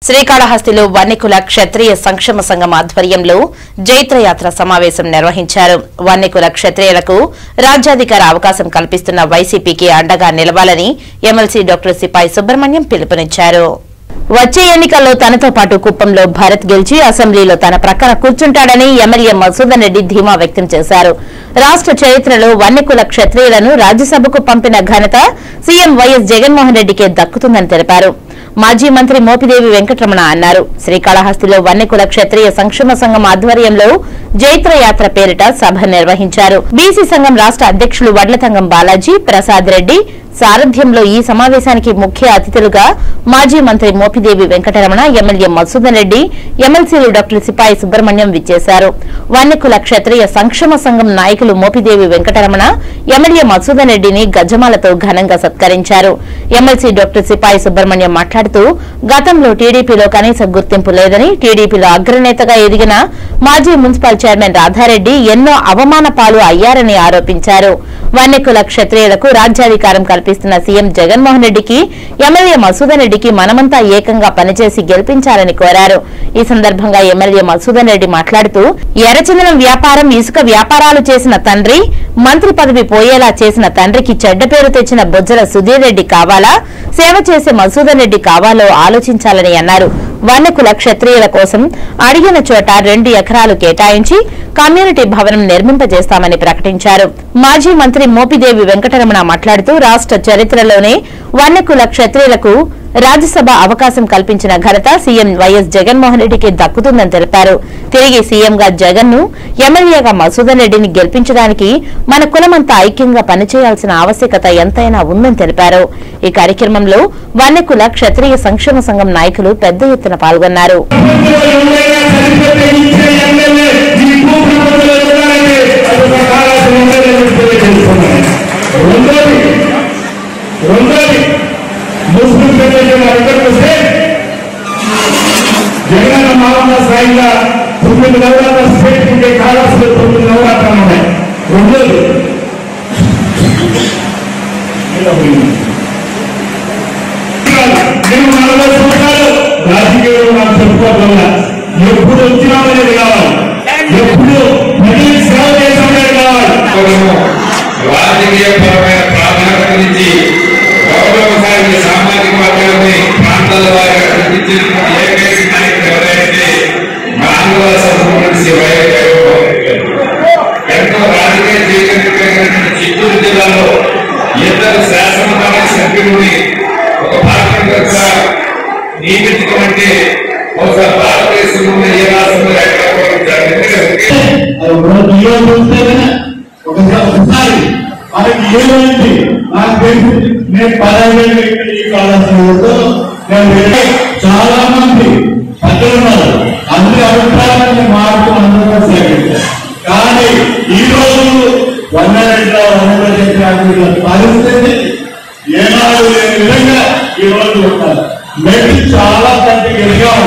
శ్రీకాళహస్తిలో వన్నికుల క్షత్రియ సంక్షేమ సంఘం ఆధ్వర్యంలో జైత్రయాత్ర సమావేశం నిర్వహించారు. వన్నికుల క్షత్రియులకు రాజ్యాధికార అవకాశం కల్పిస్తున్న వైసీపీకి అండగా నిలవాలని ఎమ్మెల్సీ డాక్టర్ సిపాయి సుబ్రహ్మణ్యం పిలుపునిచ్చారు. వచ్చే ఎన్నికల్లో తనతో పాటు కుప్పంలో భరత్ గెలిచి అసెంబ్లీలో తన ప్రక్కన కూర్చుంటాడని ఎమ్మెల్యే మసూదన్ రెడ్డి ధీమా వ్యక్తం చేశారు. రాష్ట్ర చరిత్రలో వన్నికుల క్షత్రియులను రాజ్యసభకు పంపిన ఘనత సీఎం వైఎస్ జగన్మోహన్ రెడ్డికే దక్కుతుందని తెలిపారు. మాజీ మంత్రి మోపిదేవి వెంకటరమణ అన్నారు. శ్రీకాళహస్తిలో వన్నికుల క్షత్రియ సంక్షేమ సంఘం ఆధ్వర్యంలో జైత్రయాత్ర పేరిట సభ నిర్వహించారు. బీసీ సంఘం రాష్ట్ర అధ్యక్షులు వడ్లతంగం బాలాజీ ప్రసాద్ రెడ్డి సారథ్యంలో ఈ సమావేశానికి ముఖ్య అతిథులుగా మాజీ మంత్రి మోపిదేవి వెంకటరమణ, ఎమ్మెల్యే మసూదన్ రెడ్డి, ఎమ్మెల్సీలు డాక్టర్ సిపాయి సుబ్రహ్మణ్యం విచ్చేశారు. వన్నికుల క్షత్రియ సంక్షేమ సంఘం నాయకులు మోపిదేవి వెంకటరమణ, ఎమ్మెల్యే మసూదన్ రెడ్డిని గజమాలతో ఘనంగా సత్కరించారు. ఎమ్మెల్సీ డాక్టర్ సిపాయి సుబ్రహ్మణ్యం మాట్లాడుతూ గతంలో టీడీపీలో కనీస గుర్తింపు లేదని, టీడీపీలో అగ్రనేతగా ఎదిగిన మాజీ మున్సిపల్ చైర్మన్ రాధారెడ్డి ఎన్నో అవమాన పాలు అయ్యారని ఆరోపించారు. వన్నికుల క్షత్రియులకు రాజ్యాధికారం కల్పిస్తున్న సీఎం జగన్మోహన్ రెడ్డికి, ఎమ్మెల్యే మసూదన్ రెడ్డికి మనమంతా ఏకంగా పనిచేసి గెలిపించాలని కోరారు. ఈ సందర్భంగా ఎమ్మెల్యే మసూదన్ రెడ్డి మాట్లాడుతూ ఎర్రచందనం వ్యాపారం, ఇసుక వ్యాపారాలు చేసిన తండ్రి, మంత్రి పదవి పోయేలా చేసిన తండ్రికి చెడ్డ పేరు తెచ్చిన బొజ్జల సుధీర్ రెడ్డి కావాలా, సేవ చేసే మసూదన్ రెడ్డి కావాలో ఆలోచించాలని అన్నారు. వన్నికుల క్షత్రియుల కోసం అడిగిన చోట 2 ఎకరాలు కేటాయించి కమ్యూనిటీ భవనం నిర్మింపజేస్తామని ప్రకటించారు. మాజీ మంత్రి మోపిదేవి వెంకటరమణ మాట్లాడుతూ రాష్ట్ర చరిత్రలోనే వన్నికుల క్షత్రియులకు రాజ్యసభ అవకాశం కల్పించిన ఘనత సీఎం వైఎస్ జగన్మోహన్ రెడ్డికి దక్కుతుందని తెలిపారు. తిరిగి సీఎంగా జగన్ను, ఎమ్మెల్యేగా మసూదన్ రెడ్డిని గెలిపించడానికి మన కులమంతా ఐక్యంగా పనిచేయాల్సిన ఆవశ్యకత ఎంతైనా ఉందని తెలిపారు. ఈ కార్యక్రమంలో వన్నికుల క్షత్రియ సంక్షేమ సంఘం నాయకులు పెద్ద ఎత్తున పాల్గొన్నారు. मुस्लिम फेडरेशन अध्यक्ष से जगन मावना साइला तुम नवरात्र स्टेट के काला से तुम नवरात्र में రెండోది నేను 40 సంవత్సరాలు రాజకీయంలో నాకు చెప్పుకోగలనా ఎప్పుడు వచ్చినామనేది కావాలి, ఎప్పుడు ప్రజలకు సేవ చేసామనేది కావాలి. రాజకీయపరమైన ప్రాధాన్యత నుంచి గౌరవసారి సామాజిక వర్గాన్ని ప్రాంతాల వారిగా కల్పించిన ఏకైక నాయకుడు ఎవరైతే మన ఆంధ్ర సంస్కృతి ఎంతో రాజకీయ జీవితం చిత్తూరు జిల్లాలో ఇద్దరు శాసనసభ సభ్యులని ఒక పార్లమెంటర్గా నియమించడం అంటే ఒకసారి భారతదేశంలో ఏ రాష్ట్రంలో ఒకసారి మనకి ఏమైంది నాకు తెలిసి నేను 15 ఈ కాలంలో చాలా మంది పెద్దలున్నారు. అందరి అభిప్రాయాన్ని మార్పు అందరూ సేకరించారు. కానీ ఈ రోజు వన్నరెడ్డి పరిస్థితి ఏనాడు లేని విధంగా ఈ రోజు ఉంటారు. మేము చాలా కంటికి ఎదిగాం.